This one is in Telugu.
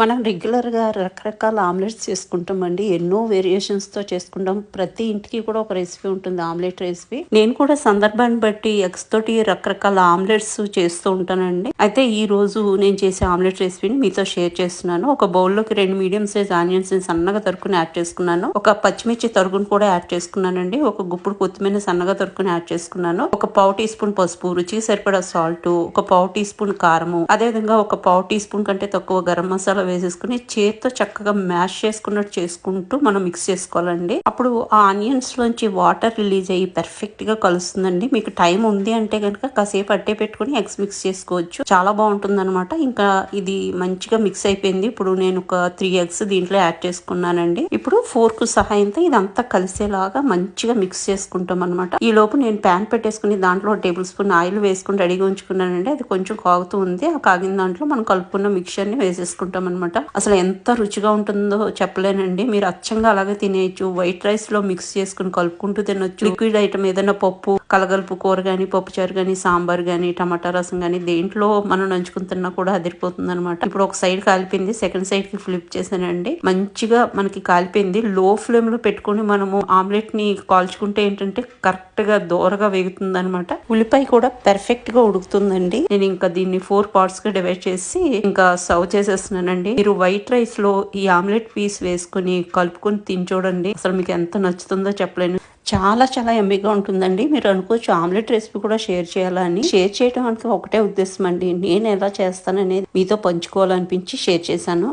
మనం రెగ్యులర్‌గా రకరకాల ఆమ్లెట్స్ చేసుకుంటామండి. ఎన్నో వేరియేషన్స్‌తో చేసుకుంటాం. ప్రతి ఇంటికి కూడా ఒక రెసిపీ ఉంటుంది ఆమ్లెట్ రెసిపీ. నేను కూడా సందర్భాన్ని బట్టి ఎగ్స్ తోటి రకరకాల ఆమ్లెట్స్ చేస్తూ ఉంటానండి. అయితే ఈ రోజు నేను చేసే ఆమ్లెట్ రెసిపీని మీతో షేర్ చేస్తున్నాను. ఒక బౌల్‌లోకి 2 మీడియం సైజ్ ఆనియన్స్‌ని సన్నగా తరుక్కుని యాడ్ చేసుకున్నాను. ఒక పచ్చిమిర్చి తరుగును కూడా యాడ్ చేసుకున్నానండి. ఒక గుప్పుడు కొత్తిమీర సన్నగా తరుక్కుని యాడ్ చేసుకున్నాను. ఒక పావు టీ స్పూన్ పసుపు, రుచికి సరిపడా సాల్ట్, ఒక పావు టీ స్పూన్ కారము, అదేవిధంగా ఒక పావు టీ స్పూన్ కంటే తక్కువ గరం మసాలా వేసేసుకుని చేత్తో చక్కగా మ్యాష్ చేసుకున్నట్టు చేసుకుంటూ మనం మిక్స్ చేసుకోవాలండి. అప్పుడు ఆ ఆనియన్స్ లోంచి వాటర్ రిలీజ్ అయ్యి పర్ఫెక్ట్ గా కలుస్తుందండి. మీకు టైం ఉంది అంటే కనుక కాసేపు అట్టే పెట్టుకుని ఎగ్స్ మిక్స్ చేసుకోవచ్చు. చాలా బాగుంటుంది అనమాట. ఇంకా ఇది మంచిగా మిక్స్ అయిపోయింది. ఇప్పుడు నేను ఒక 3 ఎగ్స్ దీంట్లో యాడ్ చేసుకున్నానండి. ఇప్పుడు ఫోర్క్ సహాయంతో ఇదంతా కలిసేలాగా మంచిగా మిక్స్ చేసుకుంటాం అనమాట. ఈ లోపు నేను ప్యాన్ పెట్టేసుకుని దాంట్లో టేబుల్ స్పూన్ ఆయిల్ వేసుకుని రెడీగా ఉంచుకున్నానండి. అది కొంచెం కాగుతూ ఉంది. ఆ కాగిన దాంట్లో మనం కలుపుకున్న మిక్చర్ ని వేసేసుకుంటాం అనమాట. అసలు ఎంత రుచిగా ఉంటుందో చెప్పలేనండి. మీరు అచ్చంగా అలాగే తినేయచ్చు. వైట్ రైస్ లో మిక్స్ చేసుకుని కలుపుకుంటూ తినొచ్చు. లిక్విడ్ ఐటమ్ ఏదైనా పప్పు, కలగలుపు కూర గానీ, పప్పుచారు గానీ, సాంబార్ గానీ, టమాటా రసం గానీ దేంట్లో మనం నంచుకుని తిన్నా కూడా అదిరిపోతుంది అనమాట. ఇప్పుడు ఒక సైడ్ కాలిపోయింది, సెకండ్ సైడ్ కి ఫ్లిప్ చేశానండి. మంచిగా మనకి కాలిపోయింది. లో ఫ్లేమ్ లో పెట్టుకుని మనము ఆమ్లెట్ ని కాల్చుకుంటే ఏంటంటే కరెక్ట్ గా దోరగా వేగుతుంది అనమాట. ఉల్లిపాయ కూడా పర్ఫెక్ట్ గా ఉడుకుతుందండి. నేను ఇంకా దీన్ని 4 పార్ట్స్ గా డివైడ్ చేసి ఇంకా సర్వ్ చేసేస్తున్నానండి. మీరు వైట్ రైస్ లో ఈ ఆమ్లెట్ పీస్ వేసుకుని కలుపుకొని తిని చూడండి. అసలు మీకు ఎంత నచ్చుతుందో చెప్పలేను. చాలా చాలా ఎమ్మీగా ఉంటుందండి. మీరు అనుకోవచ్చు ఆమ్లెట్ రెసిపీ కూడా షేర్ చేయాలని. షేర్ చేయడం అంటే ఒకటే ఉద్దేశం అండి. నేను ఎలా చేస్తాననేది మీతో పంచుకోవాలనిపించి షేర్ చేశాను.